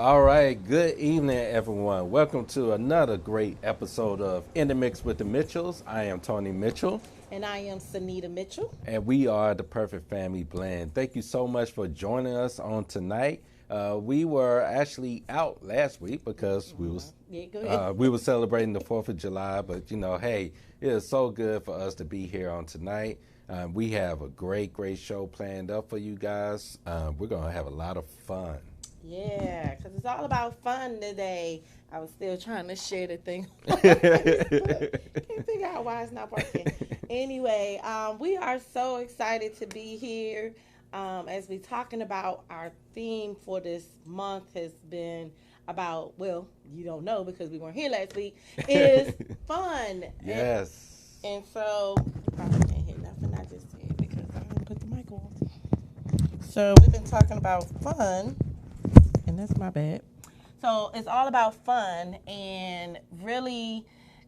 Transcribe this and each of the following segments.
All right, good evening, everyone. Welcome to another great episode of In the Mix with the Mitchells. I am Tony Mitchell. And I am Sunita Mitchell. And we are the perfect family blend. Thank you so much for joining us on tonight. We were actually out last week because we were celebrating the 4th of July. But, hey, it is so good for us to be here on tonight. We have a great show planned up for you guys. We're going to have a lot of fun. Yeah, because it's all about fun today. I was still trying to share the thing. Can't figure out why it's not working. Anyway, we are so excited to be here as we're talking about our theme for this month has been about, well, you don't know because we weren't here last week, is fun. Yes. And so, you probably can't hear nothing I just said because I didn't put the mic on. So we've been talking about fun. And that's my bad. So it's all about fun and really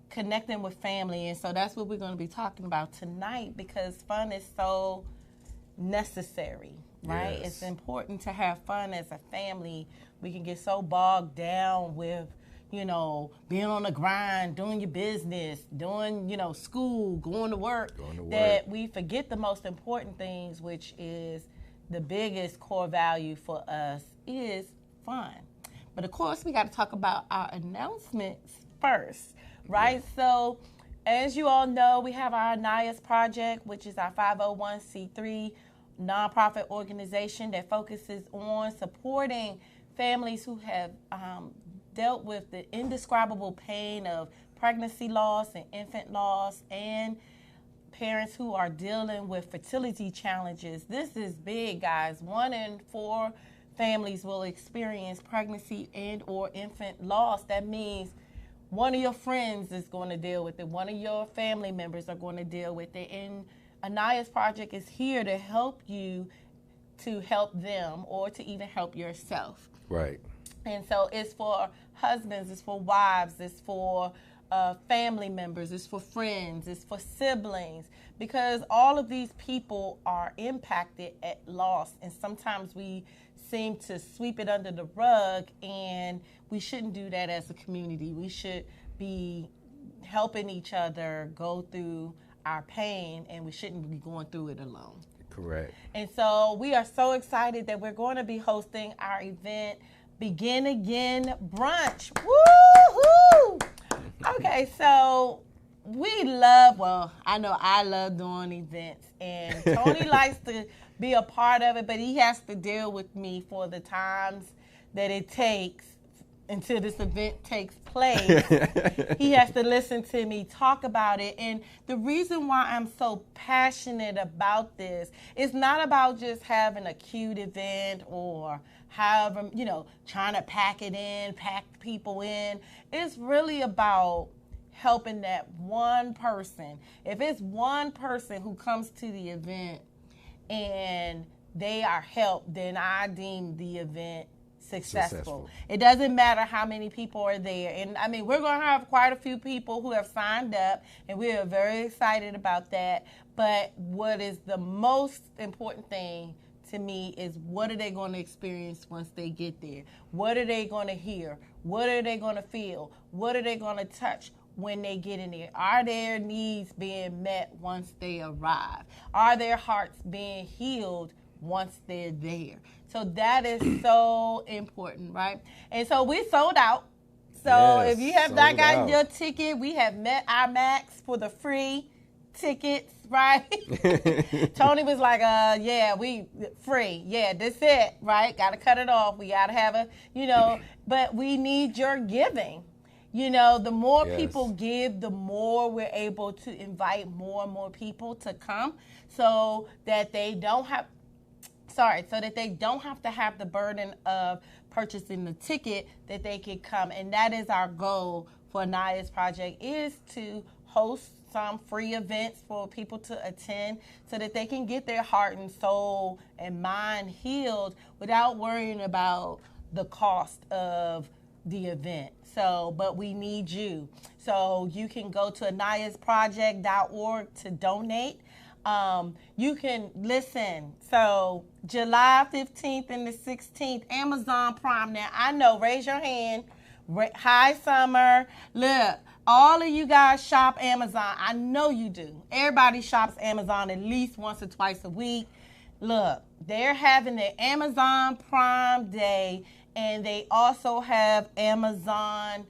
connecting with family. And so that's what we're going to be talking about tonight because fun is so necessary, right? Yes. It's important to have fun as a family. We can get so bogged down with, being on the grind, doing your business, doing, school, going to work, that we forget the most important things, which is the biggest core value for us is fun. But of course, we got to talk about our announcements first, right? Yeah. So as you all know, we have our Anayas Project, which is our 501c3 nonprofit organization that focuses on supporting families who have dealt with the indescribable pain of pregnancy loss and infant loss and parents who are dealing with fertility challenges. This is big, guys. 1 in 4 families will experience pregnancy and or infant loss. That means one of your friends is going to deal with it. One of your family members are going to deal with it. And Anayas Project is here to help you to help them or to even help yourself. Right. And so it's for husbands, it's for wives, it's for family members, it's for friends, it's for siblings, because all of these people are impacted at loss. And sometimes we seem to sweep it under the rug, and we shouldn't do that as a community. We should be helping each other go through our pain, and we shouldn't be going through it alone. Correct. And so we are so excited that we're going to be hosting our event, Begin Again Brunch. Woo-hoo! Okay, so I know I love doing events, and Tony likes to be a part of it, but he has to deal with me for the times that it takes until this event takes place. He has to listen to me talk about it. And the reason why I'm so passionate about this is not about just having a cute event or however, trying to pack people in. It's really about helping that one person. If it's one person who comes to the event and they are helped, then I deem the event successful. It doesn't matter how many people are there. And I mean, we're going to have quite a few people who have signed up, and we are very excited about that. But what is the most important thing to me is what are they going to experience once they get there? What are they going to hear? What are they going to feel? What are they going to touch when they get in there? Are their needs being met once they arrive? Are their hearts being healed once they're there? So that is so important, right? And so we sold out. So if you have not gotten your ticket, we have met our max for the free tickets, right? Tony was like, we free. Yeah, that's it, right? Got to cut it off. We got to have but we need your giving. The more people give, the more we're able to invite more and more people to come so that they don't have to have the burden of purchasing the ticket, that they can come. And that is our goal for Anayas Project, is to host some free events for people to attend so that they can get their heart and soul and mind healed without worrying about the cost of the event. So, but we need you. So you can go to anayasproject.org to donate. You can listen. So July 15th and the 16th, Amazon Prime. Now, I know, raise your hand. Hi, Summer. Look, all of you guys shop Amazon. I know you do. Everybody shops Amazon at least once or twice a week. Look, they're having the Amazon Prime Day, and they also have Amazon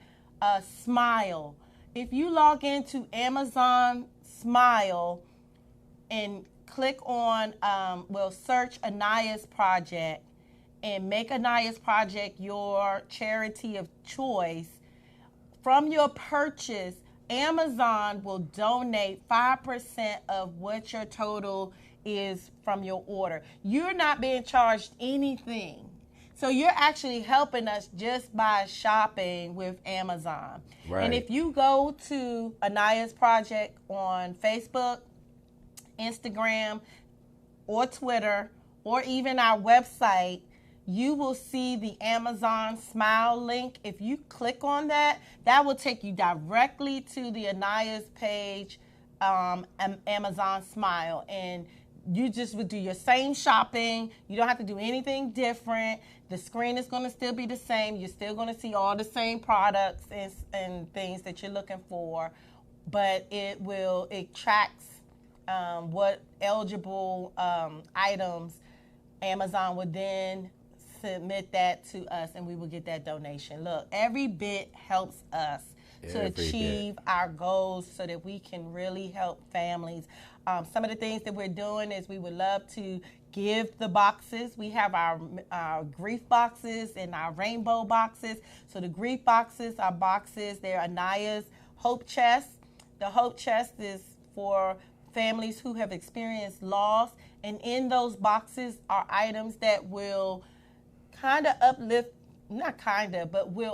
Smile. If you log into Amazon Smile and click on, search Anayas Project and make Anayas Project your charity of choice, from your purchase, Amazon will donate 5% of what your total is from your order. You're not being charged anything. So you're actually helping us just by shopping with Amazon. Right. And if you go to Anayas Project on Facebook, Instagram, or Twitter, or even our website, you will see the Amazon Smile link. If you click on that, that will take you directly to the Anayas page, Amazon Smile. And you just would do your same shopping. You don't have to do anything different. The screen is going to still be the same. You're still going to see all the same products and things that you're looking for. But it tracks what eligible items Amazon would then submit that to us, and we will get that donation. Look, every bit helps us to achieve our goals so that we can really help families. Some of the things that we're doing is we would love to give the boxes. We have our grief boxes and our rainbow boxes. So the grief boxes are boxes. They're Anayas Hope Chest. The Hope Chest is for families who have experienced loss, and in those boxes are items that will will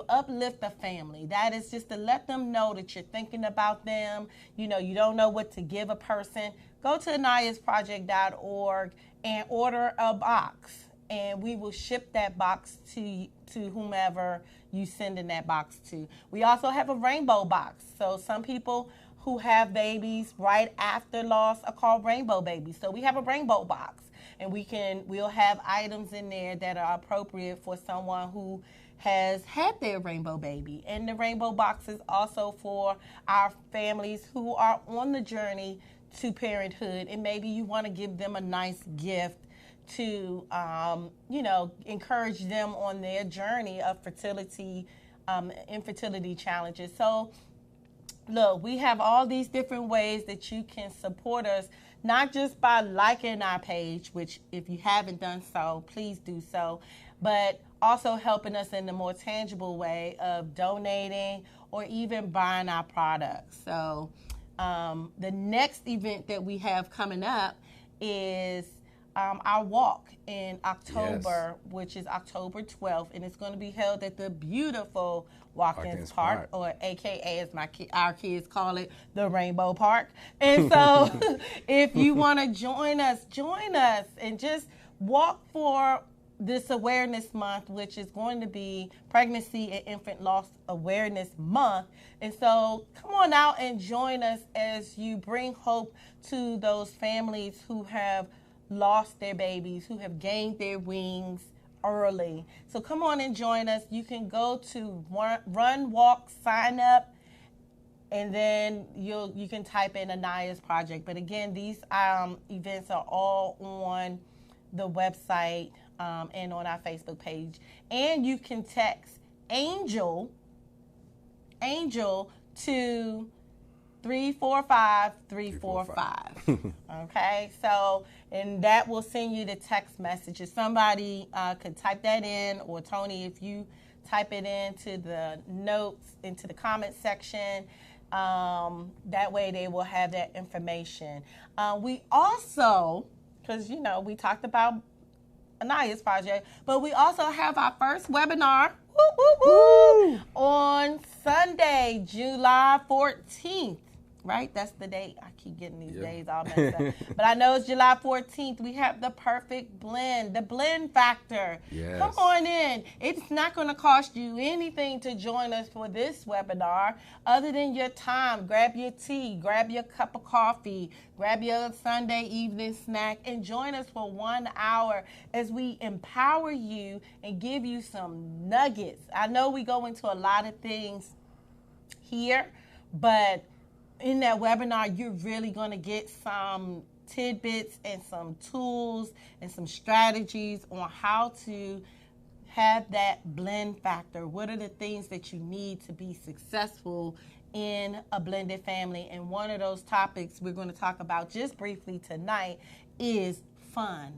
uplift the family. That is just to let them know that you're thinking about them. You know, you don't know what to give a person. Go to anayasproject.org and order a box, and we will ship that box to whomever you send in that box to. We also have a rainbow box. So some people who have babies right after loss are called rainbow babies. So we have a rainbow box, and we'll have items in there that are appropriate for someone who has had their rainbow baby. And the rainbow box is also for our families who are on the journey to parenthood, and maybe you want to give them a nice gift to, encourage them on their journey of infertility challenges. So look, we have all these different ways that you can support us, not just by liking our page, which if you haven't done so, please do so, but also helping us in the more tangible way of donating or even buying our products. So the next event that we have coming up is our walk in October, which is October 12th, and it's going to be held at the beautiful Watkins Park, or AKA as our kids call it, the Rainbow Park. And so if you want to join us and just walk for this awareness month, which is going to be Pregnancy and Infant Loss Awareness Month. And so come on out and join us as you bring hope to those families who have lost their babies, who have gained their wings early. So come on and join us. You can go to Run, Walk, Sign Up, and then you can type in Anayas Project. But again, these events are all on the website and on our Facebook page. And you can text Angel to 345-345. Okay, so, and that will send you the text messages. Somebody could type that in, or Tony, if you type it into the notes, into the comment section, that way they will have that information. We also, because, we talked about Anayas Project, but we also have our first webinar on Sunday, July 14th. right? That's the date. I keep getting these days all messed up. But I know it's July 14th. We have the perfect blend, the blend factor. Yes. Come on in. It's not going to cost you anything to join us for this webinar other than your time. Grab your tea, grab your cup of coffee, grab your Sunday evening snack, and join us for 1 hour as we empower you and give you some nuggets. I know we go into a lot of things here, but in that webinar, you're really going to get some tidbits and some tools and some strategies on how to have that blend factor. What are the things that you need to be successful in a blended family? And one of those topics we're going to talk about just briefly tonight is fun.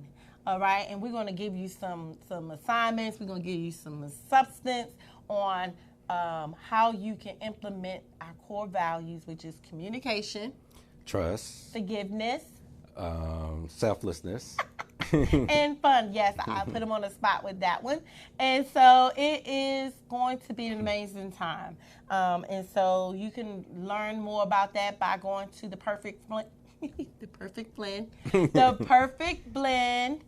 All right, and we're going to give you some assignments. We're going to give you some substance on how you can implement our core values, which is communication, trust, forgiveness, selflessness, and fun. Yes, I put them on the spot with that one. And so it is going to be an amazing time. And so you can learn more about that by going to the perfect blend. The perfect blend. The perfect blend.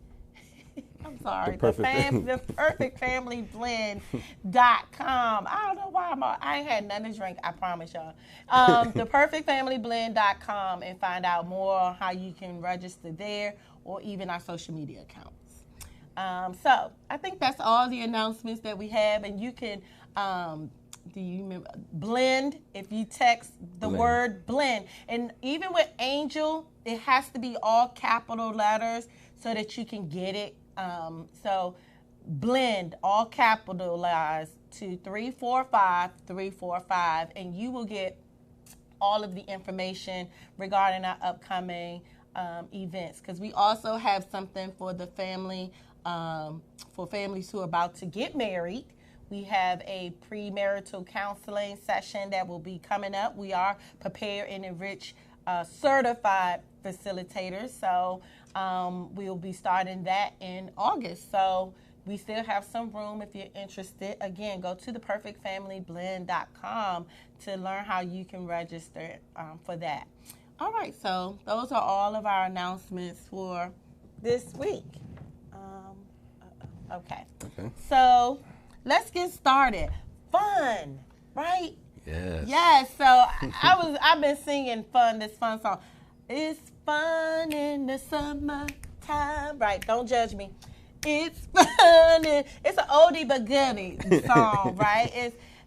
I'm sorry. The perfectfamilyblend.com. I don't know why I ain't had nothing to drink. I promise y'all. Theperfectfamilyblend.com and find out more on how you can register there or even our social media accounts. So I think that's all the announcements that we have, and you can. Do you remember blend? If you text the word blend, and even with Angel, it has to be all capital letters so that you can get it. So blend, all capitalized, to 345-345, and you will get all of the information regarding our upcoming events. Because we also have something for the family, for families who are about to get married. We have a premarital counseling session that will be coming up. We are Prepare and Enrich certified facilitators. So we'll be starting that in August. So we still have some room if you're interested. Again, go to theperfectfamilyblend.com to learn how you can register for that. All right, so those are all of our announcements for this week. Okay. So let's get started. Fun, right? Yes. Yes. So I've been singing this fun song. It's fun in the summertime. Right? Don't judge me. It's fun. It's an oldie but goodie song, right?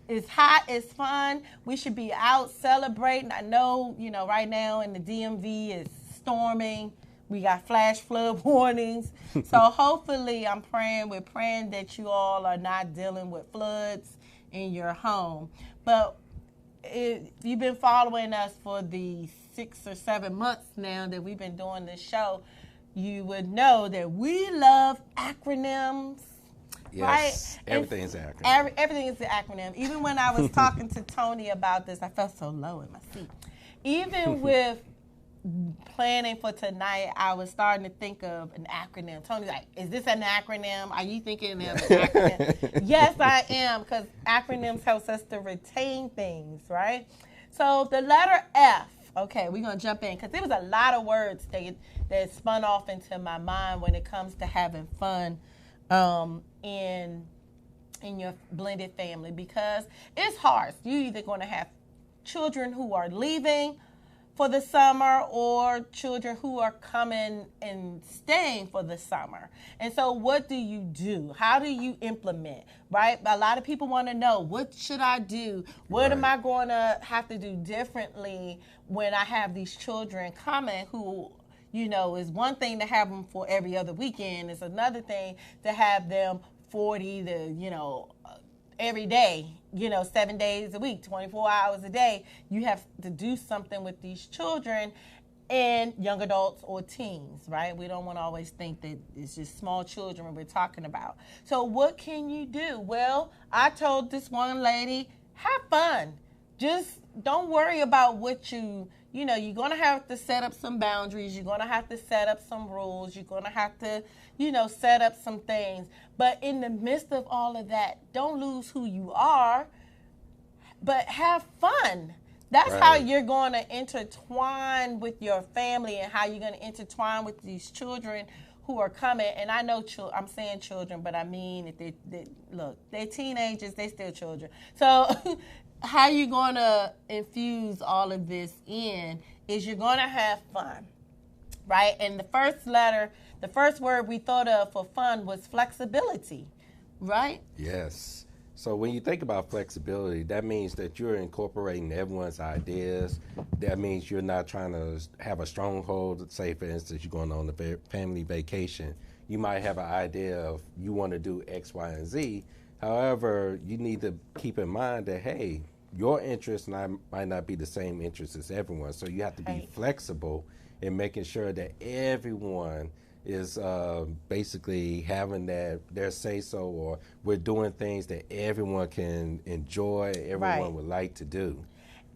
It's hot. It's fun. We should be out celebrating. I know, right now in the DMV it's storming. We got flash flood warnings. So hopefully we're praying that you all are not dealing with floods in your home. But if you've been following us for the 6 or 7 months now that we've been doing this show, you would know that we love acronyms. Yes, right? Everything is an acronym. Everything is an acronym. Even when I was talking to Tony about this, I felt so low in my seat. Even with planning for tonight, I was starting to think of an acronym. Tony's like, is this an acronym? Are you thinking of an acronym? Yes, I am, because acronyms helps us to retain things, right? So the letter F, okay, we're going to jump in, because there was a lot of words that spun off into my mind when it comes to having fun in your blended family, because it's hard. You're either going to have children who are leaving for the summer or children who are coming and staying for the summer. And so what do you do? How do you implement, right? A lot of people want to know, what should I do? What am I going to have to do differently when I have these children coming who, is one thing to have them for every other weekend. It's another thing to have them 40 to, every day, 7 days a week, 24 hours a day. You have to do something with these children and young adults or teens, right? We don't want to always think that it's just small children we're talking about. So what can you do? Well, I told this one lady, have fun. Just don't worry about what you're going to have to set up some boundaries. You're going to have to set up some rules. You're going to have to, set up some things. But in the midst of all of that, don't lose who you are, but have fun. That's how you're going to intertwine with your family and how you're going to intertwine with these children who are coming. And I know I'm saying children, but I mean, if look, they're teenagers, they still children. So how you're going to infuse all of this in is you're going to have fun, right? And the first word we thought of for fun was flexibility, right? Yes. So when you think about flexibility, that means that you're incorporating everyone's ideas. That means you're not trying to have a stronghold. Say, for instance, you're going on a family vacation. You might have an idea of you want to do X, Y, and Z. However, you need to keep in mind that, hey, your interests might not be the same interests as everyone. So you have to be flexible in making sure that everyone is basically having their say-so, or we're doing things that everyone can enjoy, everyone would like to do.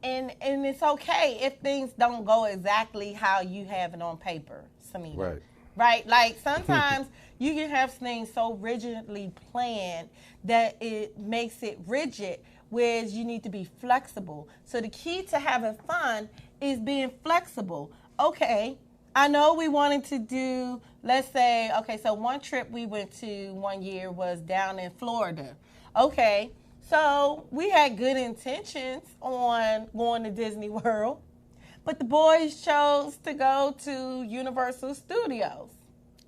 And it's okay if things don't go exactly how you have it on paper, Samina. Right? Like sometimes you can have things so rigidly planned that it makes it rigid, whereas you need to be flexible. So the key to having fun is being flexible. Okay, I know we wanted to do, let's say, okay, so one trip we went to one year was down in Florida. Okay, so we had good intentions on going to Disney World, but the boys chose to go to Universal Studios.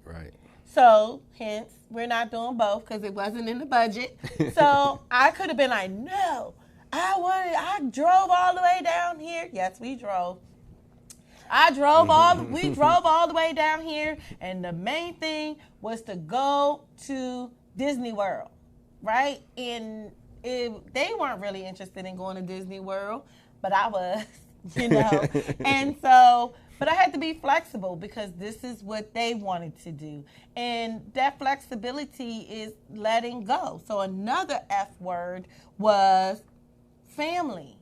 Right. So, hence, we're not doing both because it wasn't in the budget. So, I could have been like, no, I drove all the way down here. Yes, we drove. We drove all the way down here, and the main thing was to go to Disney World, right? And they weren't really interested in going to Disney World, but I was, And so, but I had to be flexible because this is what they wanted to do. And that flexibility is letting go. So another F word was family.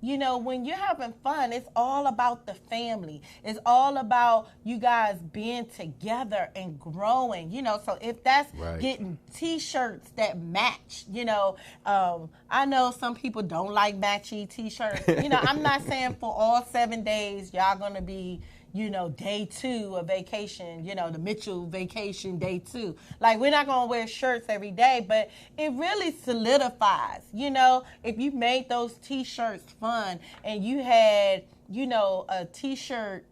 When you're having fun, it's all about the family. It's all about you guys being together and growing, So if that's getting T-shirts that match, I know some people don't like matchy T-shirts. I'm not saying for all 7 days y'all going to be, day 2 of vacation, the Mitchell vacation day 2. Like, we're not going to wear shirts every day, but it really solidifies, if you made those T-shirts fun and you had, a T-shirt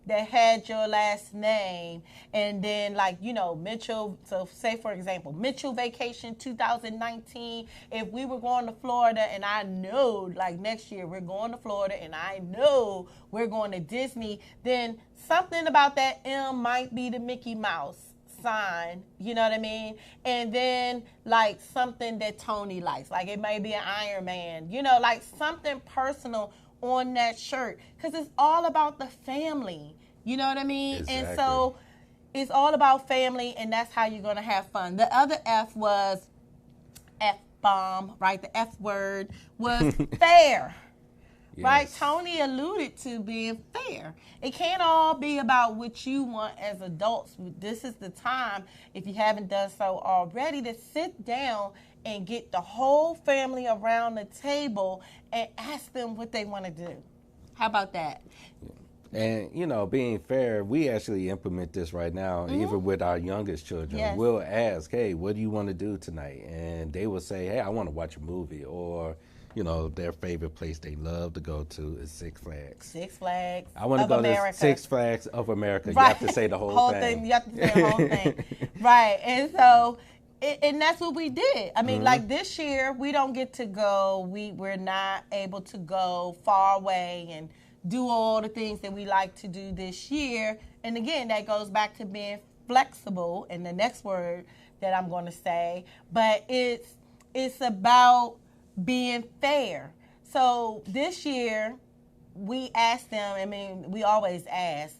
that had your last name, and then Mitchell, so say for example, Mitchell Vacation 2019, if we were going to Florida and I know next year we're going to Florida and I know we're going to Disney, then something about that M might be the Mickey Mouse sign, you know what I mean? And then something that Tony likes, it may be an Iron Man, something personal on that shirt, because it's all about the family, you know what I mean? Exactly. And so it's all about family, and that's how you're going to have fun. The other F was F-bomb, right? The F word was fair. Yes. Right? Tony alluded to being fair. It can't all be about what you want as adults. This is the time, if you haven't done so already, to sit down and get the whole family around the table and ask them what they want to do. How about that? And, being fair, we actually implement this right now, even with our youngest children. Yes. We'll ask, hey, what do you want to do tonight? And they will say, hey, I want to watch a movie, or their favorite place they love to go to is Six Flags. Six Flags. I want to go to Six Flags of America. Right. You have to say the whole thing. You have to say the whole thing. Right. And so, and that's what we did. I mean, this year, we don't get to go. We're not able to go far away and do all the things that we like to do this year. And again, that goes back to being flexible, and the next word that I'm going to say. But it's about being fair. So this year, we asked them, we always ask,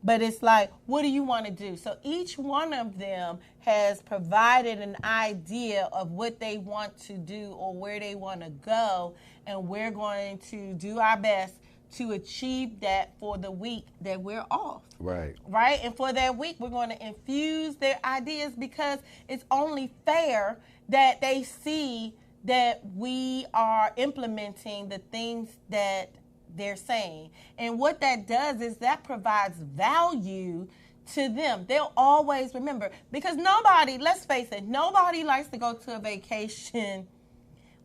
but it's what do you want to do? So each one of them has provided an idea of what they want to do or where they want to go, and we're going to do our best to achieve that for the week that we're off. Right. Right? And for that week, we're going to infuse their ideas, because it's only fair that they see that we are implementing the things that they're saying. And what that does is that provides value to them. They'll always remember, because nobody, let's face it, nobody likes to go to a vacation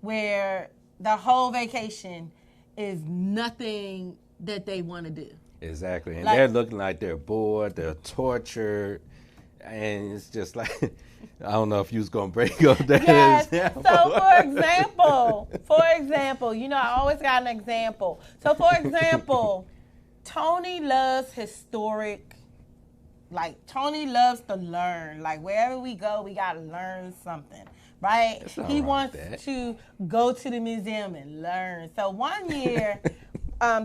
where the whole vacation is nothing that they want to do. Exactly. And they're looking like they're bored, they're tortured, and it's just like, I don't know if you was going to break up that example. So for example, you know, I always got an example. So for example, Tony loves historic, like Tony loves to learn. Like wherever we go, we got to learn something, right? He wants to go to the museum and learn. So one year,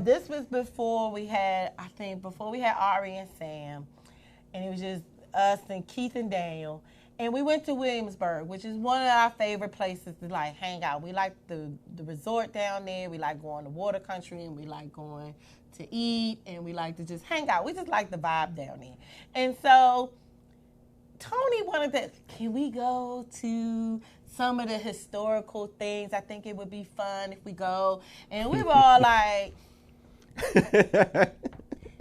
this was before we had Ari and Sam, and it was just us and Keith and Daniel. And we went to Williamsburg, which is one of our favorite places to like hang out. We like the resort down there. We like going to water country, and we like going to eat, and we like to just hang out. We just like the vibe down there. And so Tony wanted to, can we go to some of the historical things? I think it would be fun if we go. And we were all like,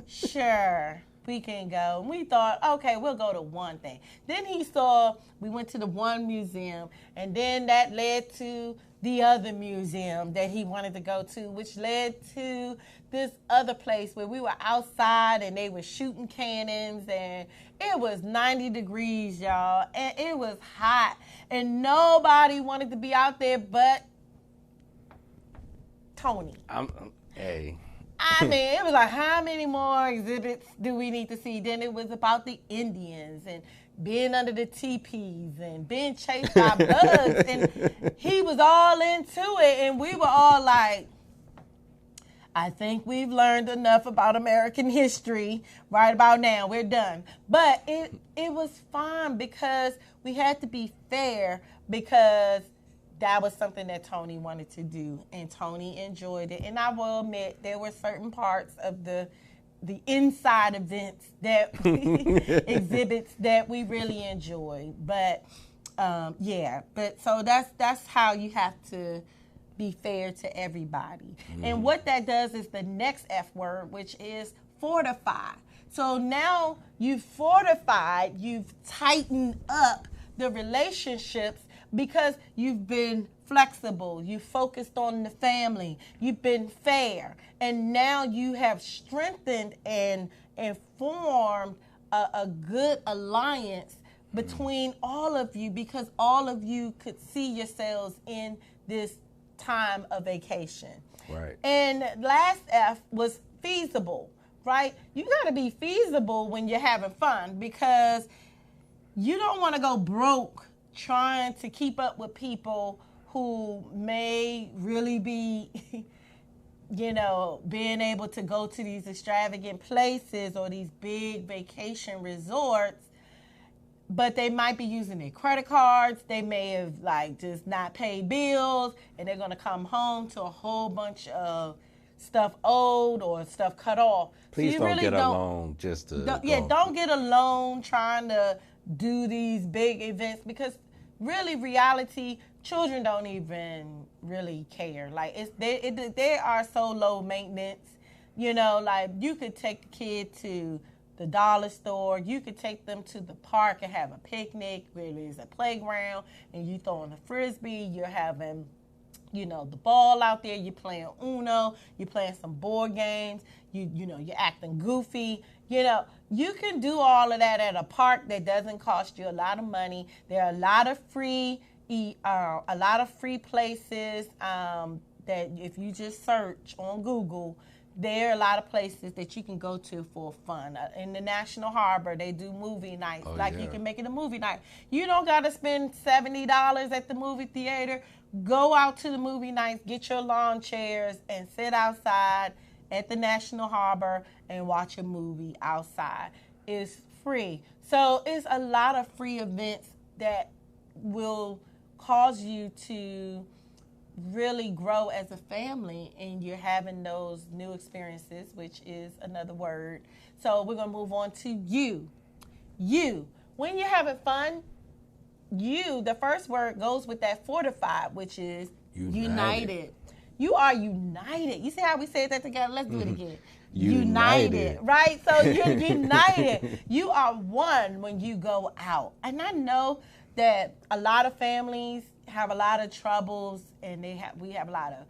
sure, we can go. And we thought, okay, we'll go to one thing. Then we went to the one museum, and then that led to the other museum that he wanted to go to, which led to this other place where we were outside and they were shooting cannons, and it was 90 degrees, y'all, and it was hot, and nobody wanted to be out there but Tony. Hey. I mean, it was like, how many more exhibits do we need to see? Then it was about the Indians and being under the teepees and being chased by bugs. And he was all into it. And we were all like, I think we've learned enough about American history right about now. We're done. But it was fun because we had to be fair, because that was something that Tony wanted to do, and Tony enjoyed it. And I will admit, there were certain parts of the inside events that exhibits that we really enjoyed. But so that's how you have to be fair to everybody. And what that does is the next F word, which is fortify. So now you've fortified, you've tightened up the relationships, because you've been flexible, you focused on the family, you've been fair, and now you have strengthened and formed a good alliance between all of you, because all of you could see yourselves in this time of vacation. Right. And last F was feasible, right? You got to be feasible when you're having fun, because you don't want to go broke trying to keep up with people who may really be, being able to go to these extravagant places or these big vacation resorts, but they might be using their credit cards. They may have just not paid bills, and they're going to come home to a whole bunch of stuff owed or stuff cut off. Please don't get a loan just to don't get a loan trying to do these big events, because really, reality, children don't even really care. They are so low maintenance. You could take a kid to the dollar store, you could take them to the park and have a picnic where there's a playground, and you throwing a frisbee, you're having the ball out there, you're playing Uno, you're playing some board games, you're acting goofy. You can do all of that at a park that doesn't cost you a lot of money. There are a lot of free places that if you just search on Google, there are a lot of places that you can go to for fun. In the National Harbor, they do movie nights. You can make it a movie night. You don't got to spend $70 at the movie theater. Go out to the movie nights, get your lawn chairs, and sit outside at the National Harbor and watch a movie outside. It's free. So it's a lot of free events that will cause you to really grow as a family, and you're having those new experiences, which is another word. So we're going to move on to you. When you're having fun, the first word goes with that fortified, which is united. You are united. You see how we said that together? Let's do it again. United, right? So you're united. You are one when you go out. And I know that a lot of families have a lot of troubles, and we have a lot of,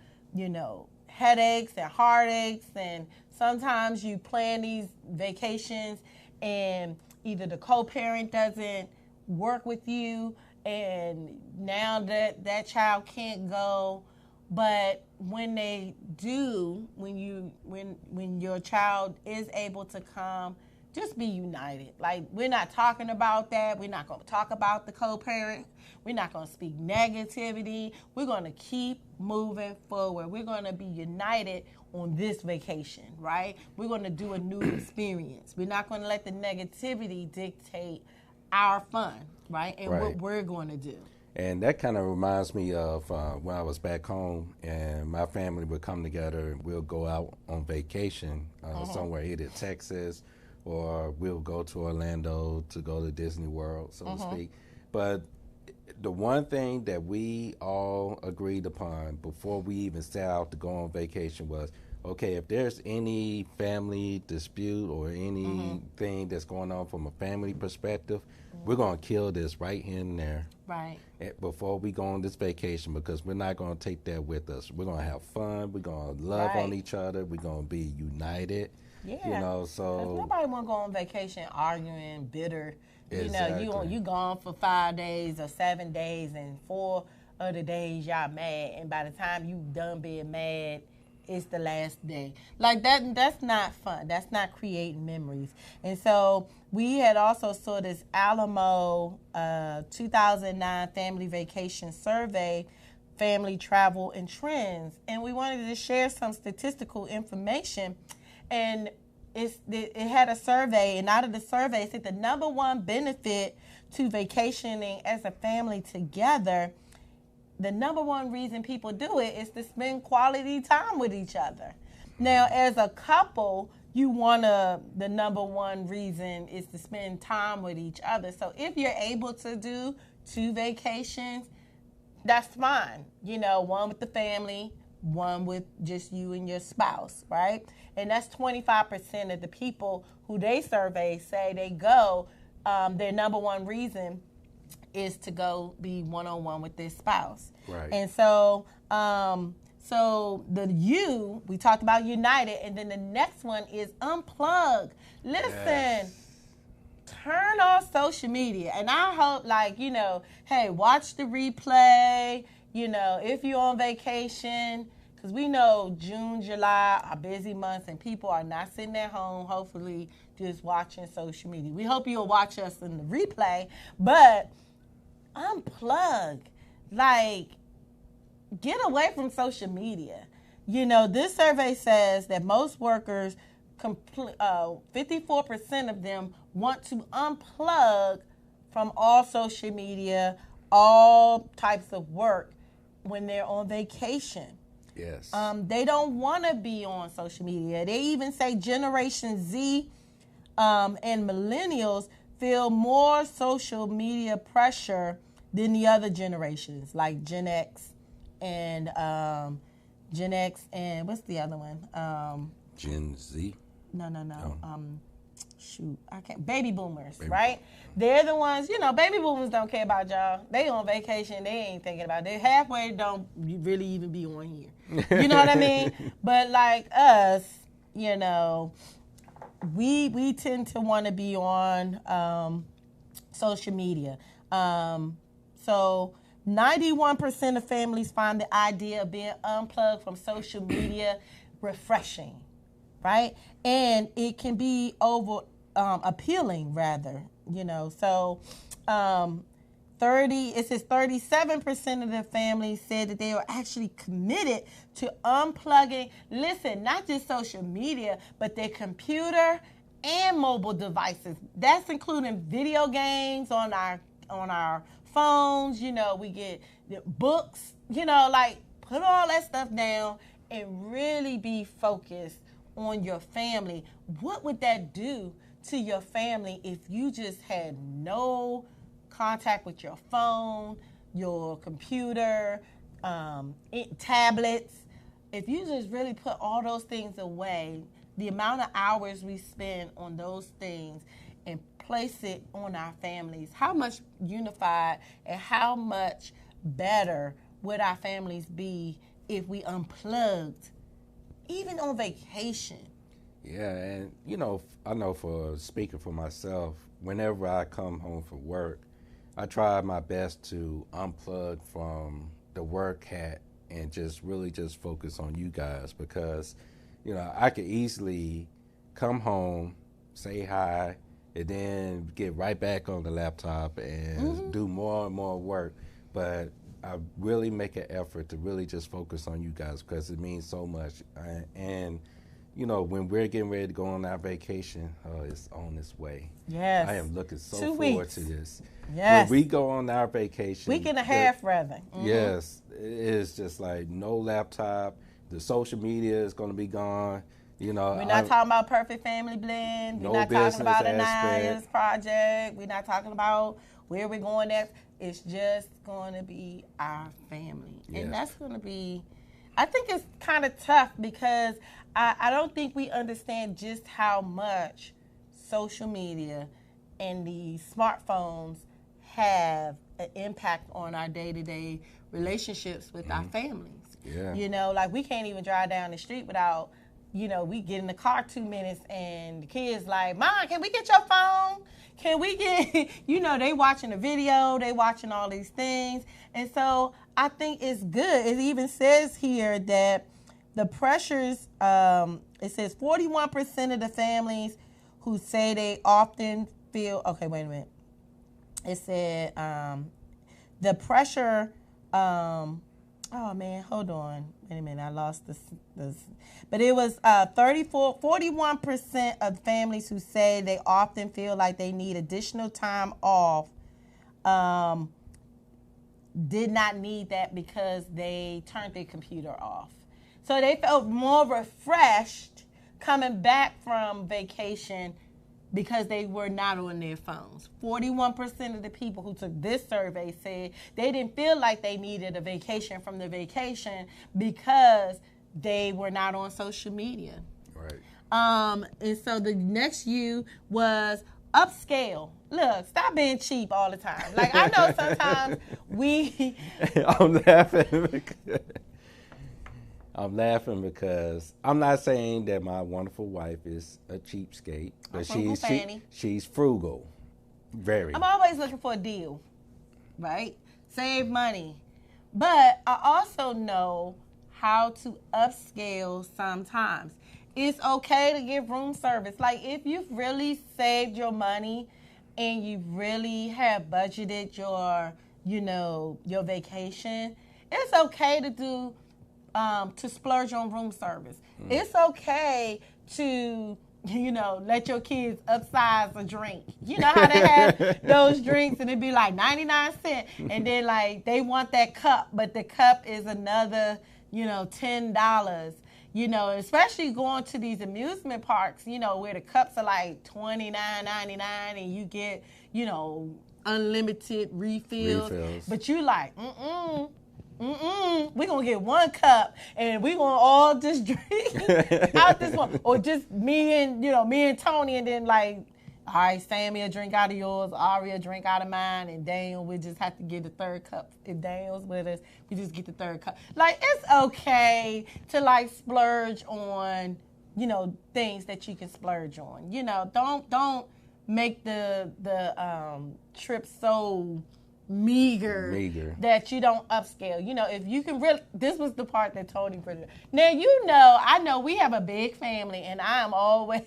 headaches and heartaches, and sometimes you plan these vacations and either the co-parent doesn't work with you, and now that child can't go. But when they do, when your child is able to come, just be united. Like, we're not talking about that. We're not going to talk about the co-parent. We're not going to speak negativity. We're going to keep moving forward. We're going to be united on this vacation, right? We're going to do a new experience. We're not going to let the negativity dictate our fun, right? And what we're going to do. And that kind of reminds me of when I was back home and my family would come together and we'll go out on vacation somewhere, either Texas or we'll go to Orlando to go to Disney World, so to speak. But the one thing that we all agreed upon before we even set out to go on vacation was, okay, if there's any family dispute or anything that's going on from a family perspective, we're going to kill this right here and there. Right. Before we go on this vacation, because we're not going to take that with us. We're going to have fun. We're going to love on each other. We're going to be united. Yeah. So nobody want to go on vacation arguing, bitter. Exactly. You gone for 5 days or 7 days, and 4 other days y'all mad, and by the time you done being mad, it's the last day. Like that's not fun. That's not creating memories. And so we had also saw this Alamo 2009 family vacation survey, family travel and trends. And we wanted to share some statistical information. And it had a survey, and out of the survey, it said the number one benefit to vacationing as a family together, the number one reason people do it is to spend quality time with each other. Now, as a couple, the number one reason is to spend time with each other. So if you're able to do 2 vacations, that's fine. One with the family, one with just you and your spouse, right? And that's 25% of the people who they survey say they go, their number one reason is to go be one-on-one with their spouse. Right. And so we talked about united, and then the next one is unplug. Listen, turn off social media. And I hope, hey, watch the replay, if you're on vacation, because we know June, July are busy months, and people are not sitting at home, hopefully, just watching social media. We hope you'll watch us in the replay, but unplug. Get away from social media. This survey says that most workers, 54% of them want to unplug from all social media, all types of work when they're on vacation. Yes. They don't want to be on social media. They even say Generation Z and millennials feel more social media pressure than the other generations, like Gen X and what's the other one? Gen Z? No. Baby boomers, right? They're the ones, baby boomers don't care about y'all. They on vacation, they ain't thinking about it. They halfway don't really even be on here. You know what I mean? But like us, we tend to want to be on social media. So 91% of families find the idea of being unplugged from social media refreshing, right? And it can be appealing, rather, So it says 37% of the families said that they were actually committed to unplugging, listen, not just social media, but their computer and mobile devices. That's including video games on our phones. We get the books, put all that stuff down and really be focused on your family. What would that do to your family if you just had no contact with your phone, your computer, tablets. If you just really put all those things away, the amount of hours we spend on those things and place it on our families, how much unified and how much better would our families be if we unplugged, even on vacation? Yeah, and I know for speaking for myself, whenever I come home from work, I try my best to unplug from the work hat and just really just focus on you guys, because I could easily come home, say hi, and then get right back on the laptop and do more and more work. But I really make an effort to really just focus on you guys, because it means so much. And when we're getting ready to go on our vacation, it's on its way. Yes. I am looking so 2 forward weeks. to this. Yes. When we go on our vacation. Week and a half, rather. Yes. It's just like no laptop. The social media is going to be gone. We're not talking about Perfect Family Blend. We're not talking about Anayas Project. We're not talking about where we're going next. It's just going to be our family. Yes. And that's going to be, I think it's kind of tough, because I don't think we understand just how much social media and the smartphones have an impact on our day-to-day relationships with our families. Yeah. Like we can't even drive down the street without, we get in the car 2 minutes and the kids like, Mom, can we get your phone? Can we get, they watching a video, they watching all these things. And so I think it's good. It even says here that the pressures, it says 41% of the families who say they often feel, okay, wait a minute. It said the pressure, oh man, hold on. Wait a minute, I lost this. But it was 41% of families who say they often feel like they need additional time off did not need that because they turned their computer off. So they felt more refreshed coming back from vacation because they were not on their phones. 41% of the people who took this survey said they didn't feel like they needed a vacation from the vacation because they were not on social media. Right. And so the next U was Upscale. Look, stop being cheap all the time. Like, I know sometimes we... I'm laughing because I'm not saying that my wonderful wife is a cheapskate, but she's frugal. Very. I'm always looking for a deal, right? Save money. But I also know how to upscale sometimes. It's okay to give room service. Like, if you've really saved your money and you really have budgeted your vacation, it's okay to do to splurge on room service. It's okay to, let your kids upsize a drink. You know how they have those drinks and it'd be like 99 cents and then like they want that cup, but the cup is another, $10. Especially going to these amusement parks, where the cups are like $29.99 and you get, unlimited refills. But you like, we're going to get one cup and we're going to all just drink out this one. Or just me and Tony, and then like, all right, Sammy a drink out of yours, Ari a drink out of mine, and Daniel, we just have to get the third cup. If Daniel's with us, we just get the third cup. Like, it's okay to like splurge on, things that you can splurge on. Don't make the trip so meager that you don't upscale. If you can really, this was the part that Tony put it. Now, I know we have a big family, and I am always,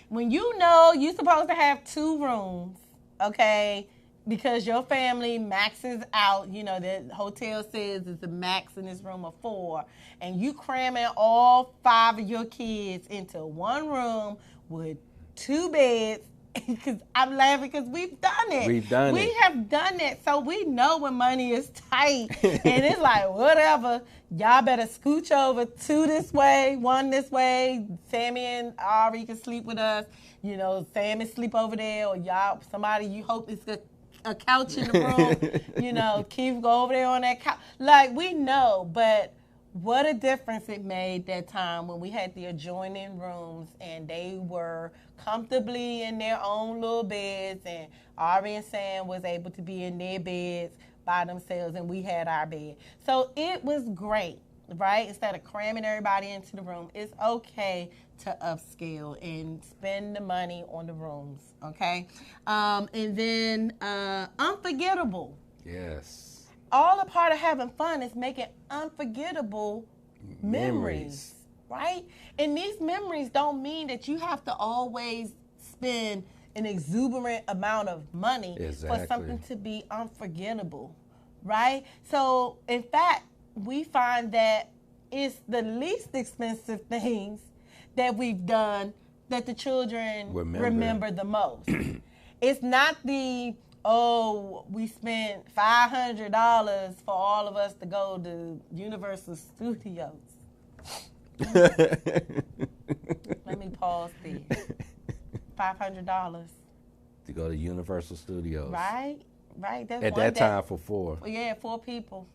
when you're supposed to have 2 rooms, okay, because your family maxes out, the hotel says it's a max in this room of 4, and you cramming all 5 of your kids into one room with 2 beds, Because I'm laughing because we've done it. We have done it. So we know when money is tight. And it's like, whatever. Y'all better scooch over 2 this way, 1 this way. Sammy and Ari can sleep with us. You know, Sammy sleep over there. Or y'all, somebody you hope is a couch in the room. You know, Keith go over there on that couch. Like, we know, but what a difference it made that time when we had the adjoining rooms and they were comfortably in their own little beds, and Ari and Sam was able to be in their beds by themselves, and we had our bed. So it was great, right? Instead of cramming everybody into the room, it's okay to upscale and spend the money on the rooms, okay? And then unforgettable. Yes. All a part of having fun is making unforgettable memories, right? And these memories don't mean that you have to always spend an exuberant amount of money for something to be unforgettable, right? So, in fact, we find that it's the least expensive things that we've done that the children remember the most. It's not the, oh, we spent $500 for all of us to go to Universal Studios. Let me pause there. $500 to go to Universal Studios. Right. That's at that time for 4. Yeah, 4 people.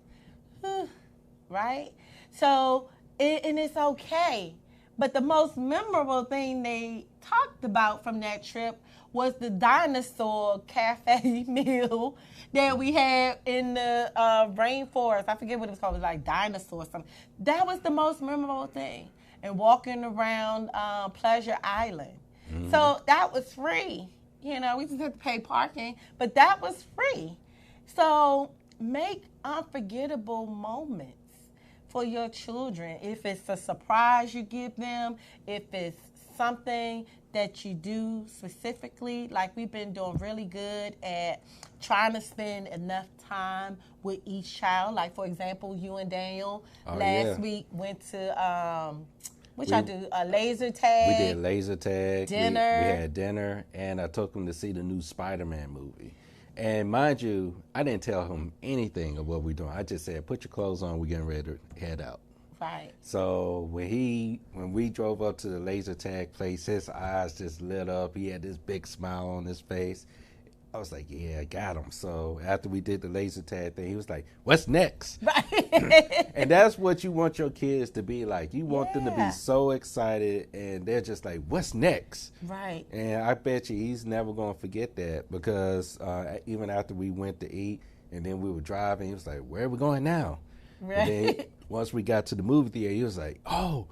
Right. So, and it's okay. But the most memorable thing they talked about from that trip was the dinosaur cafe meal that we had in the rainforest. I forget what it was called. It was like dinosaur or something. That was the most memorable thing. And walking around Pleasure Island. Mm-hmm. So that was free. You know, we just had to pay parking, but that was free. So make unforgettable moments for your children. If it's a surprise you give them, if it's something that you do specifically, like we've been doing really good at trying to spend enough time with each child. Like, for example, you and Daniel last week went to, y'all do? A laser tag. We did laser tag. Dinner. We had dinner, and I took him to see the new Spider-Man movie. And mind you, I didn't tell him anything of what we're doing. I just said, put your clothes on, we're getting ready to head out. Right. So when we drove up to the laser tag place, his eyes just lit up. He had this big smile on his face. I was like, yeah, I got him. So after we did the laser tag thing, he was like, what's next? Right. And that's what you want your kids to be like. You want them to be so excited, and they're just like, what's next? Right. And I bet you he's never going to forget that, because even after we went to eat and then we were driving, he was like, where are we going now? Right. And then once we got to the movie theater, he was like, oh,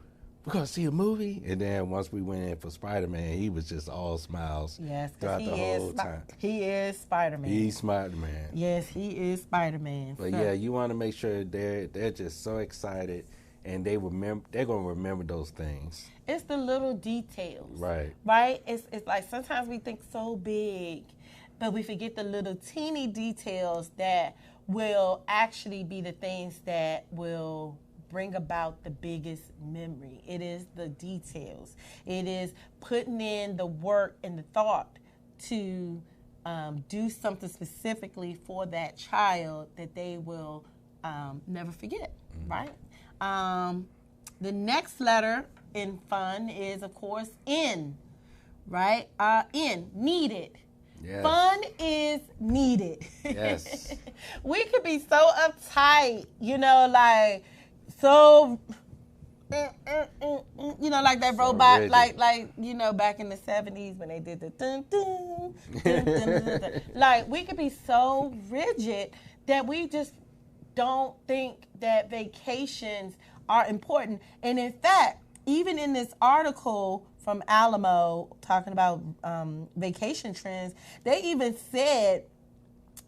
we're going to see a movie? And then once we went in for Spider-Man, he was just all smiles throughout the whole time. He is Spider-Man. He's Spider-Man. Yes, he is Spider-Man. But yeah, you want to make sure they're just so excited, and they're going to remember those things. It's the little details. Right. Right? It's like sometimes we think so big, but we forget the little teeny details that will actually be the things that will bring about the biggest memory. It is the details. It is putting in the work and the thought to do something specifically for that child that they will never forget, right? The next letter in fun is, of course, N, right? N, needed. Yes. Fun is needed. Yes. We could be so uptight, like so, like that robot, so like back in the 70s when they did the dun dun, dun, dun, dun, dun. Like, we could be so rigid that we just don't think that vacations are important. And in fact, even in this article from Alamo talking about vacation trends, they even said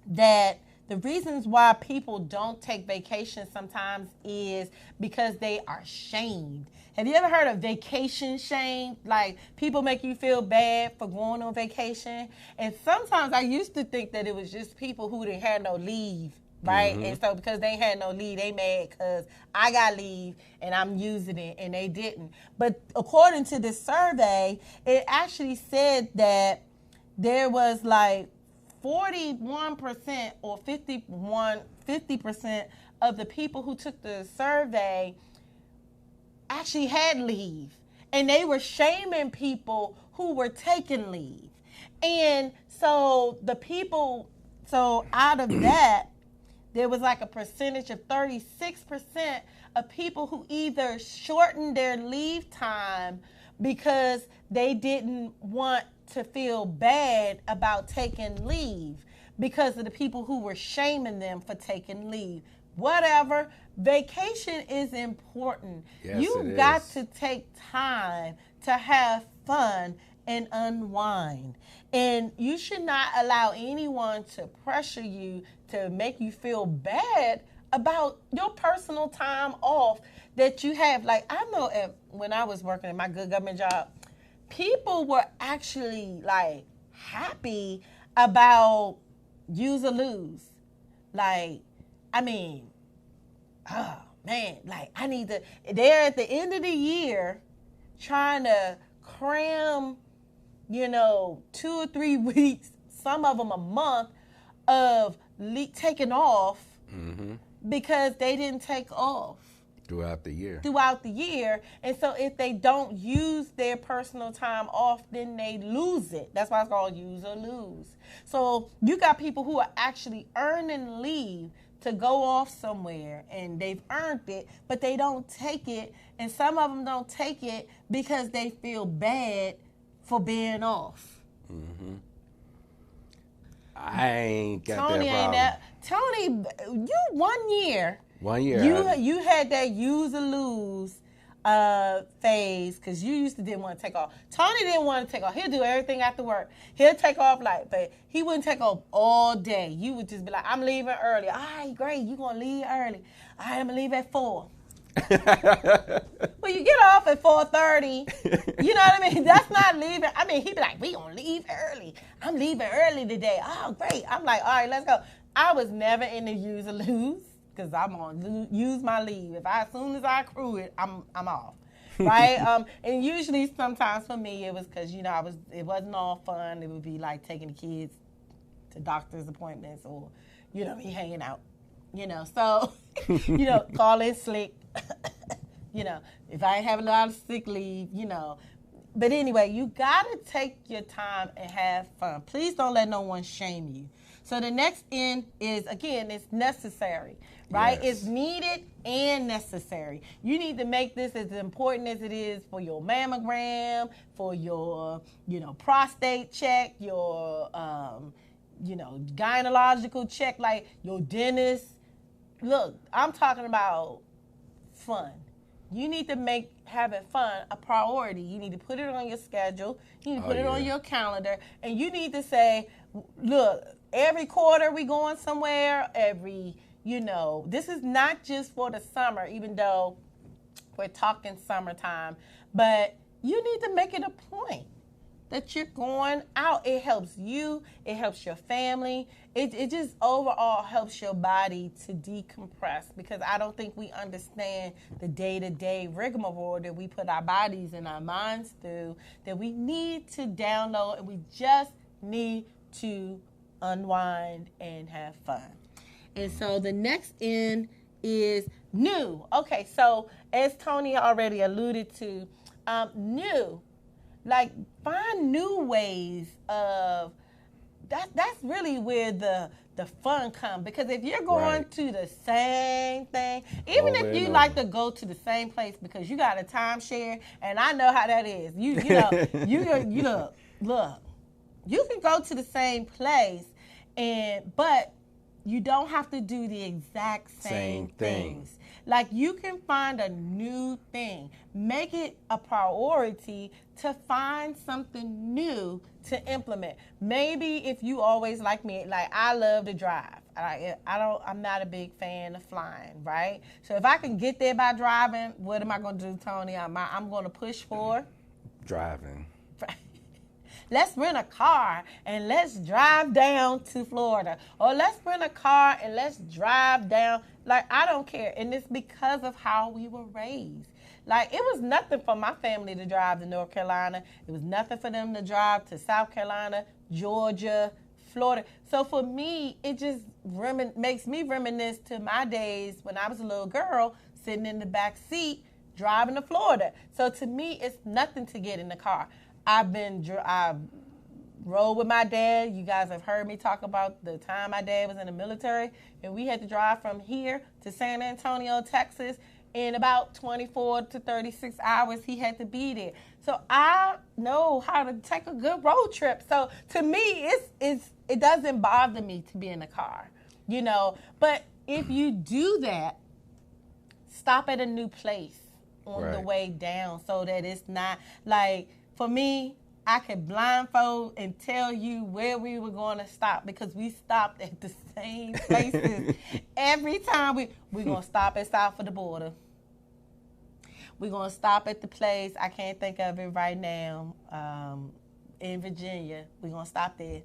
that the reasons why people don't take vacations sometimes is because they are shamed. Have you ever heard of vacation shame? Like, people make you feel bad for going on vacation. And sometimes I used to think that it was just people who didn't have no leave, right? Mm-hmm. And so because they had no leave, they mad because I got leave and I'm using it and they didn't. But according to this survey, it actually said that there was like 41% or 50% of the people who took the survey actually had leave. And they were shaming people who were taking leave. And so out of that, there was like a percentage of 36% of people who either shortened their leave time because they didn't want to feel bad about taking leave because of the people who were shaming them for taking leave. Whatever, vacation is important. Yes, You've got to take time to have fun and unwind. And you should not allow anyone to pressure you to make you feel bad about your personal time off that you have. Like, I know when I was working in my good government job, people were actually like happy about use or lose. Like, I mean, oh man, like they're at the end of the year trying to cram, 2 or 3 weeks, some of them a month of taking off because they didn't take off throughout the year. And so if they don't use their personal time off, then they lose it. That's why it's called use or lose. So you got people who are actually earning leave to go off somewhere, and they've earned it, but they don't take it. And some of them don't take it because they feel bad for being off. I ain't got Tony that problem. Tony, you 1 year. 1 year. You had that use or lose phase because you didn't want to take off. Tony didn't want to take off. He'll do everything after work. He'll take off but he wouldn't take off all day. You would just be like, I'm leaving early. All right, great. You're going to leave early. All right, I'm going to leave at 4. Well, you get off at 4:30. You know what I mean? That's not leaving. I mean, he'd be like, we going to leave early. I'm leaving early today. Oh, great. I'm like, all right, let's go. I was never in the use or lose because I'm going to use my leave. As soon as I accrue it, I'm off. Right? And usually sometimes for me, it was because, it wasn't all fun. It would be like taking the kids to doctor's appointments or, me hanging out. So, call in sick. If I have a lot of sick leave, But anyway, you got to take your time and have fun. Please don't let no one shame you. So the next N is, again, it's necessary, right? Yes. It's needed and necessary. You need to make this as important as it is for your mammogram, for your, prostate check, your, gynecological check, like your dentist. Look, I'm talking about fun. You need to make having fun a priority. You need to put it on your schedule. You need to put it on your calendar. And you need to say, look, every quarter we going somewhere, this is not just for the summer, even though we're talking summertime, but you need to make it a point that you're going out. It helps you. It helps your family. It just overall helps your body to decompress because I don't think we understand the day-to-day rigmarole that we put our bodies and our minds through, that we need to download, and we just need to unwind and have fun. And so the next N is new. Okay, so as Tony already alluded to, new. Like, find new ways of, that's really where the fun comes. Because if you're going to the same thing, even if you like to go to the same place because you got a timeshare, and I know how that is. You look, you can go to the same place, but you don't have to do the exact same things. Like, you can find a new thing. Make it a priority to find something new to implement. Maybe if you always like me, like I love to drive. I'm not a big fan of flying, right? So if I can get there by driving, what am I going to do, Tony? I'm going to push for driving. Let's rent a car and let's drive down to Florida. Or let's rent a car and let's drive down. Like, I don't care. And it's because of how we were raised. Like, it was nothing for my family to drive to North Carolina. It was nothing for them to drive to South Carolina. Georgia, Florida. So for me, it just makes me reminisce to my days when I was a little girl sitting in the back seat driving to Florida. So to me, it's nothing to get in the car. I've rode with my dad. You guys have heard me talk about the time my dad was in the military, and we had to drive from here to San Antonio, Texas. In about 24 to 36 hours, he had to be there. So I know how to take a good road trip. So to me, it doesn't bother me to be in a car, you know. But if you do that, stop at a new place on the way down so that it's not like, for me, I could blindfold and tell you where we were going to stop because we stopped at the same places every time. We're going to stop at south of the border. We're going to stop at the place, I can't think of it right now, in Virginia. We're going to stop there.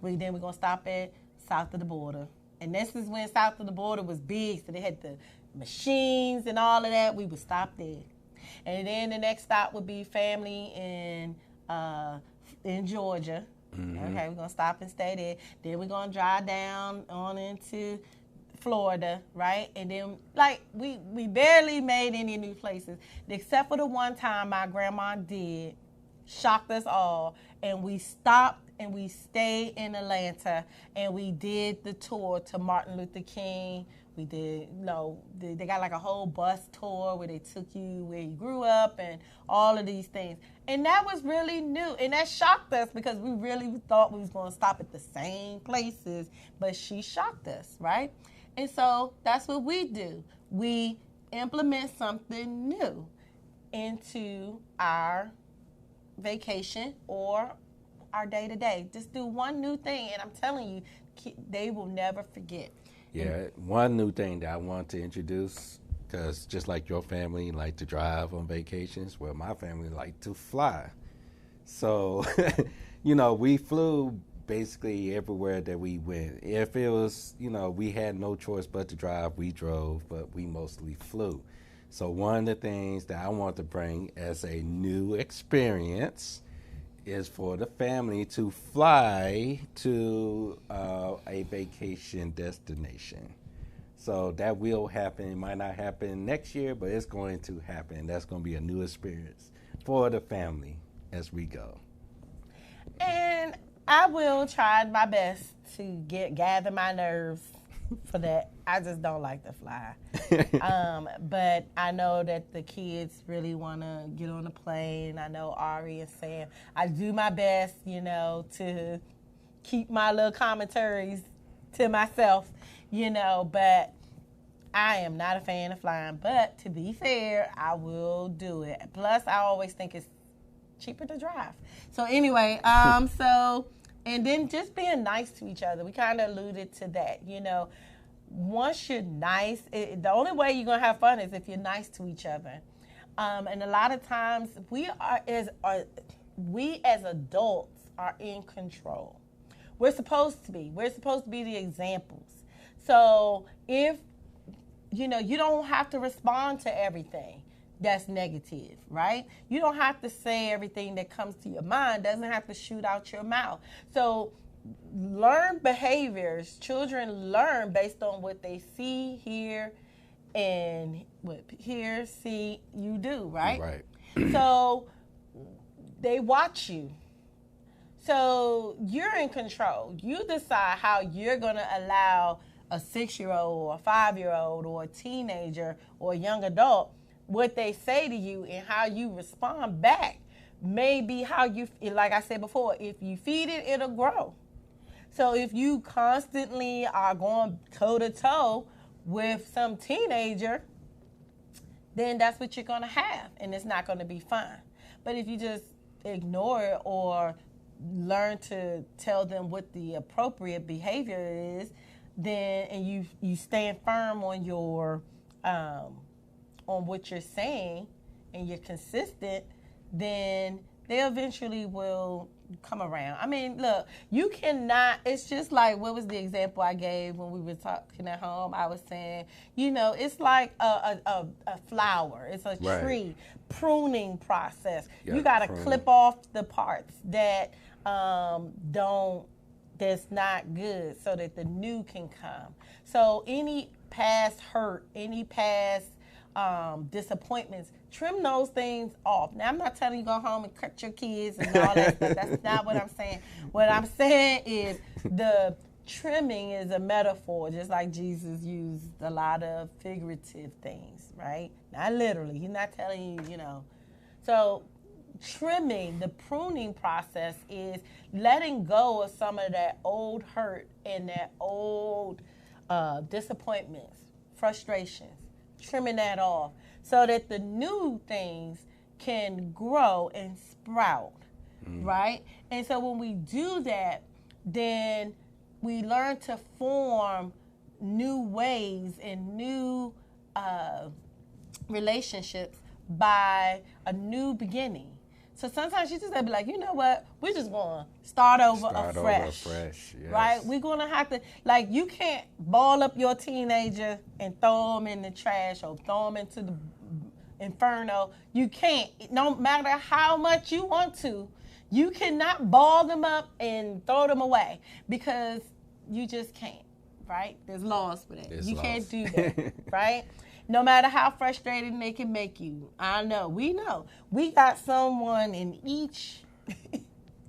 Then we're going to stop at south of the border. And this is when south of the border was big, so they had the machines and all of that. We would stop there. And then the next stop would be family in Georgia. Mm-hmm. Okay, we're going to stop and stay there. Then we're going to drive down on into Florida, right? And then, like, we barely made any new places, except for the one time my grandma did, shocked us all, and we stopped and we stayed in Atlanta, and we did the tour to Martin Luther King. We did, they got like a whole bus tour where they took you where you grew up and all of these things. And that was really new. And that shocked us because we really thought we was going to stop at the same places, but she shocked us, right? And so that's what we do. We implement something new into our vacation or our day-to-day. Just do one new thing, and I'm telling you, they will never forget. Yeah, one new thing that I want to introduce, because just like your family like to drive on vacations, well, my family like to fly. So, we flew basically everywhere that we went. If it was, we had no choice but to drive, we drove, but we mostly flew. So one of the things that I want to bring as a new experience is for the family to fly to a vacation destination. So that will happen. It might not happen next year, but it's going to happen. That's going to be a new experience for the family as we go. And I will try my best to gather my nerves for that. I just don't like to fly. But I know that the kids really want to get on the plane. I know Ari and Sam. I do my best, to keep my little commentaries to myself, but I am not a fan of flying. But to be fair, I will do it. Plus, I always think it's cheaper to drive. So anyway, and then just being nice to each other. We kind of alluded to that, Once you're nice, the only way you're going to have fun is if you're nice to each other. And a lot of times we as adults are in control. We're supposed to be. We're supposed to be the examples. So if, you don't have to respond to everything that's negative, right? You don't have to say everything that comes to your mind. Doesn't have to shoot out your mouth. So learn behaviors. Children learn based on what they see, hear, and see, you do, right? Right. So they watch you. So you're in control. You decide how you're going to allow a 6-year-old or a 5-year-old or a teenager or a young adult what they say to you and how you respond back. Maybe how you, like I said before, if you feed it, it'll grow. So if you constantly are going toe-to-toe with some teenager, then that's what you're going to have, and it's not going to be fun. But if you just ignore it or learn to tell them what the appropriate behavior is, then and you stand firm on your on what you're saying and you're consistent, then they eventually will come around. I mean, look, you cannot, it's just like, what was the example I gave when we were talking at home? I was saying, it's like a flower. It's a tree pruning process. You got to clip off the parts that that's not good so that the new can come. So any past hurt, any past disappointments, trim those things off. Now, I'm not telling you go home and cut your kids and all that stuff. That's not what I'm saying. What I'm saying is the trimming is a metaphor, just like Jesus used a lot of figurative things, right? Not literally. He's not telling you, So trimming, the pruning process is letting go of some of that old hurt and that old disappointments, frustrations, trimming that off so that the new things can grow and sprout, right? And so when we do that, then we learn to form new ways and new relationships by a new beginning. So sometimes you just have to be like, you know what? We're just going to start over afresh. Yes. Right? We're going to have to, like, you can't ball up your teenager and throw them in the trash or throw them into the inferno. You can't. No matter how much you want to, you cannot ball them up and throw them away because you just can't, right? There's laws for that. You can't do that, right? No matter how frustrating they can make you. I know. We got someone in each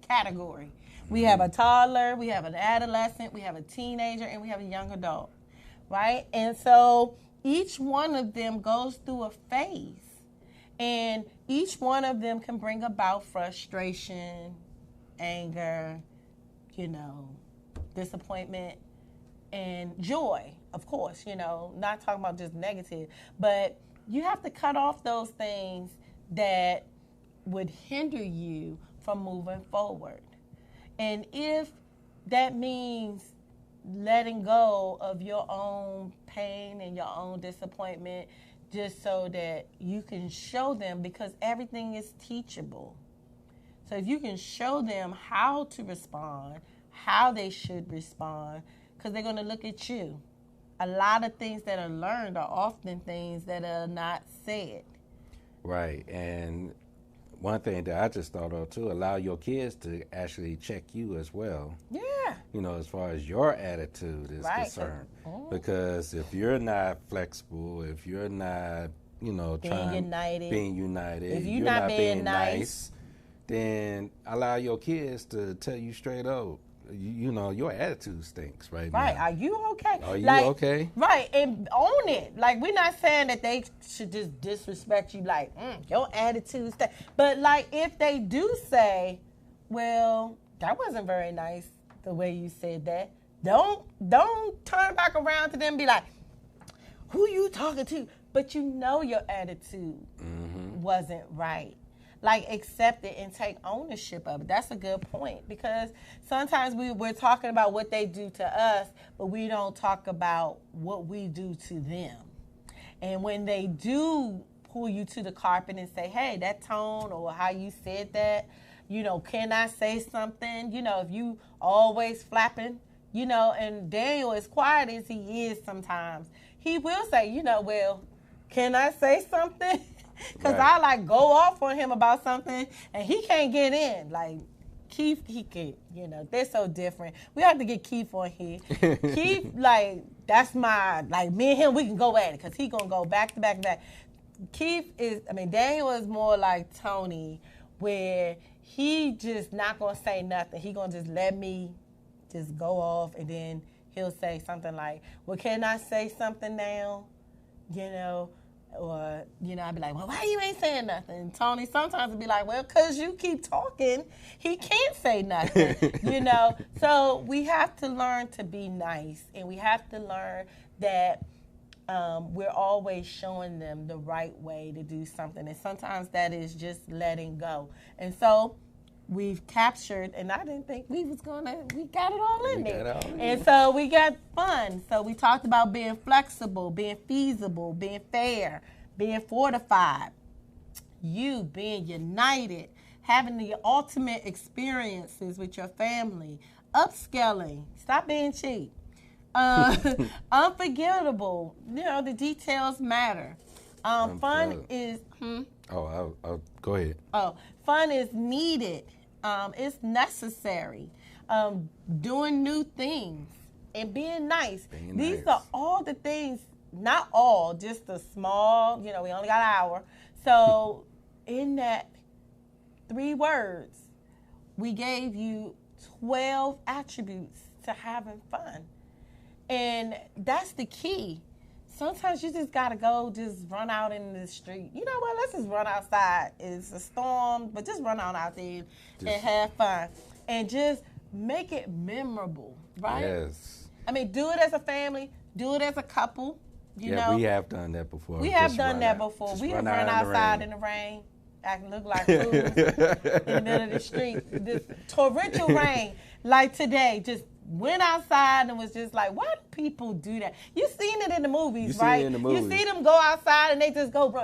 category. We have a toddler, we have an adolescent, we have a teenager, and we have a young adult, right? And so each one of them goes through a phase. And each one of them can bring about frustration, anger, disappointment, and joy, of course, not talking about just negative, but you have to cut off those things that would hinder you from moving forward. And if that means letting go of your own pain and your own disappointment just so that you can show them, because everything is teachable. So if you can show them how to respond, how they should respond, because they're going to look at you. A lot of things that are learned are often things that are not said. Right. And one thing that I just thought of, too, allow your kids to actually check you as well. Yeah. As far as your attitude is concerned. Because if you're not flexible, if you're not, being united, if you're not being nice, then allow your kids to tell you straight up, your attitude stinks right now. Right. Are you okay? Are you okay? Right. And own it. Like, we're not saying that they should just disrespect you like, your attitude stinks. But, like, if they do say, well, that wasn't very nice the way you said that, don't turn back around to them and be like, who you talking to? But your attitude wasn't right. Like, accept it and take ownership of it. That's a good point, because sometimes we're talking about what they do to us, but we don't talk about what we do to them. And when they do pull you to the carpet and say, hey, that tone or how you said that, can I say something? If you always flapping, and Daniel, as quiet as he is sometimes, he will say, well, can I say something? Because I go off on him about something and he can't get in. Like, Keith, he can, they're so different. We have to get Keith on here. Keith, that's my, me and him, we can go at it because he going to go back to back to back. Daniel is more like Tony, where he just not going to say nothing. He going to just let me just go off, and then he'll say something like, well, can I say something now? Or, I'd be like, well, why you ain't saying nothing? And Tony sometimes would be like, well, because you keep talking, he can't say nothing, So we have to learn to be nice, and we have to learn that we're always showing them the right way to do something. And sometimes that is just letting go. And so we've captured, and I didn't think we got it all in there. And so we got fun. So we talked about being flexible, being feasible, being fair, being fortified, you being united, having the ultimate experiences with your family, upscaling, stop being cheap, unforgettable, the details matter. Fun is, I'll go ahead. Fun is needed. It's necessary. Doing new things and being nice. These are all the things, not all, just the small, we only got an hour. So in that 3 words, we gave you 12 attributes to having fun. And that's the key. Sometimes you just got to go just run out in the street. You know what? Let's just run outside. It's a storm, but just run on out there and have fun. And just make it memorable, right? Yes. I mean, do it as a family. Do it as a couple. You know? We have done that before. We have done that before. We have run outside in the rain. I can look like fools in the middle of the street. This torrential rain, like today, just went outside and was just like, why do people do that? You've seen it in the movies, right? You see them go outside and they just go, bro.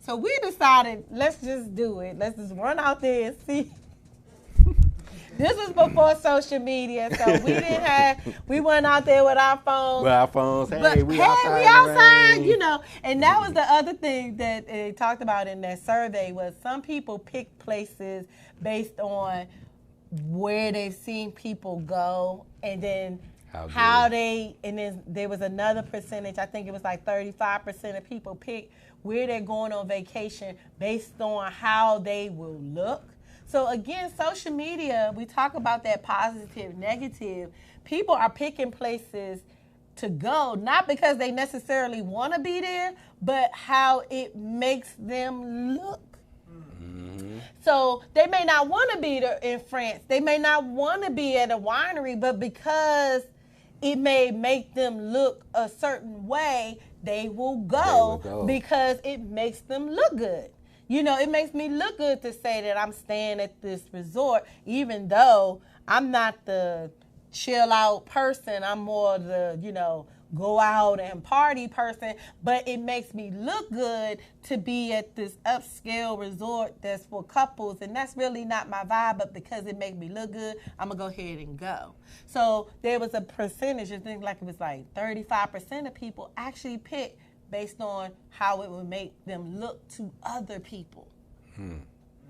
So we decided, let's just do it. Let's just run out there and see. This was before social media, so we went out there with our phones. Hey, we outside, And that was the other thing that they talked about in that survey was some people pick places based on where they've seen people go, and then and then there was another percentage, I think it was like 35% of people pick where they're going on vacation based on how they will look. So again, social media, we talk about that positive, negative. People are picking places to go, not because they necessarily want to be there, but how it makes them look. Mm-hmm. So they may not want to be there in France. They may not want to be at a winery, but because it may make them look a certain way, they will go because it makes them look good. It makes me look good to say that I'm staying at this resort, even though I'm not the chill out person. I'm more the, go out and party person. But it makes me look good to be at this upscale resort that's for couples. And that's really not my vibe. But because it makes me look good, I'm going to go ahead and go. So there was a percentage, I think like it was like 35% of people actually picked based on how it would make them look to other people.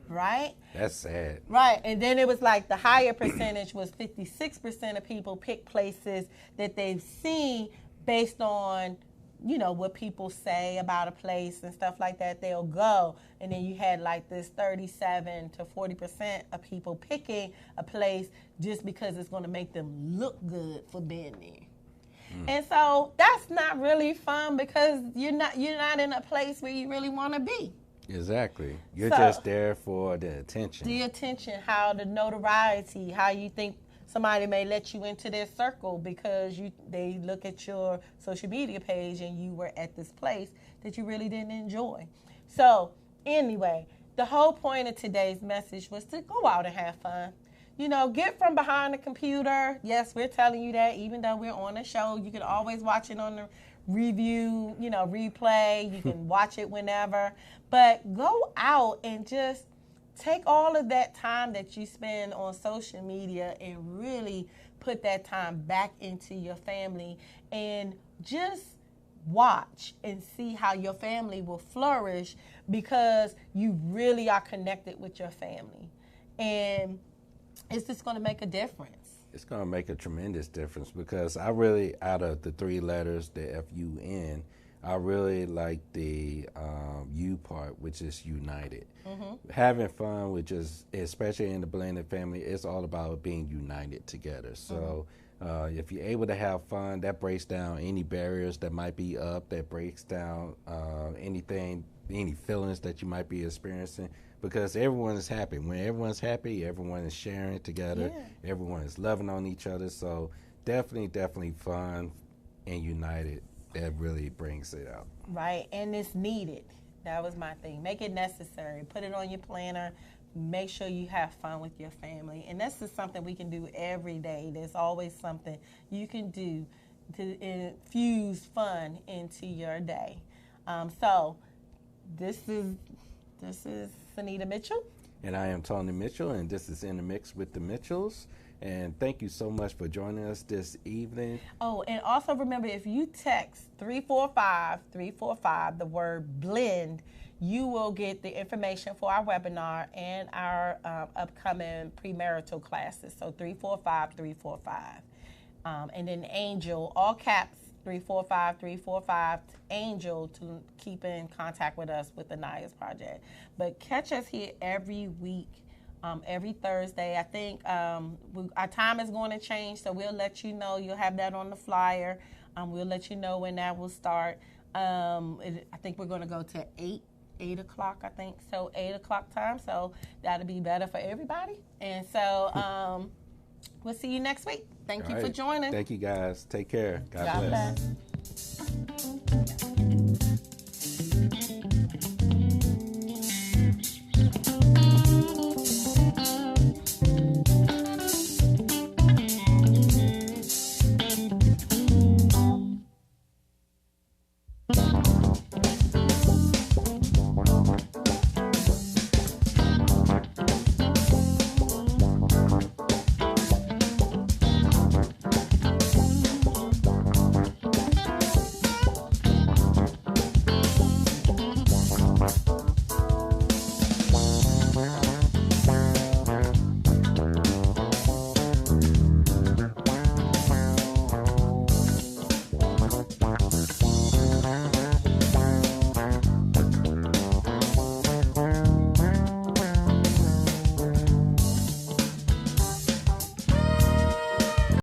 Right? That's sad. Right. And then it was like the higher percentage was 56% of people pick places that they've seen based on, what people say about a place and stuff like that. They'll go. And then you had like this 37 to 40% of people picking a place just because it's going to make them look good for being there. And so that's not really fun because you're not in a place where you really want to be. Exactly. You're just there for the attention. How the notoriety, how you think somebody may let you into their circle because they look at your social media page and you were at this place that you really didn't enjoy. So anyway, the whole point of today's message was to go out and have fun. Get from behind the computer. Yes, we're telling you that even though we're on a show, you can always watch it on the review, replay. You can watch it whenever. But go out and just take all of that time that you spend on social media and really put that time back into your family and just watch and see how your family will flourish because you really are connected with your family. And it's just going to make a difference. It's going to make a tremendous difference because I really, out of the 3 letters, the F-U-N, I really like the U part, which is united. Mm-hmm. Having fun, which is, especially in the blended family, it's all about being united together. So if you're able to have fun, that breaks down any barriers that might be up, that breaks down any feelings that you might be experiencing. Because everyone is happy. When everyone's happy, everyone is sharing together. Yeah. Everyone is loving on each other. So definitely fun and united. That really brings it out. Right, and it's needed. That was my thing. Make it necessary. Put it on your planner. Make sure you have fun with your family. And that's just something we can do every day. There's always something you can do to infuse fun into your day. So this is Anita Mitchell. And I am Tony Mitchell, and this is In the Mix with the Mitchells. And thank you so much for joining us this evening. Oh, and also remember, if you text 345-345, the word blend, you will get the information for our webinar and our upcoming premarital classes. So 345-345. And then Angel, all caps, 345-345, Angel, to keep in contact with us with the Anayas Project. But catch us here every week. Every Thursday. I think our time is going to change, so we'll let you know. You'll have that on the flyer. We'll let you know when that will start. I think we're going to go to 8 o'clock, I think. So 8 o'clock time, so that'll be better for everybody. And so we'll see you next week. Thank you for joining. Thank you, guys. Take care. God bless.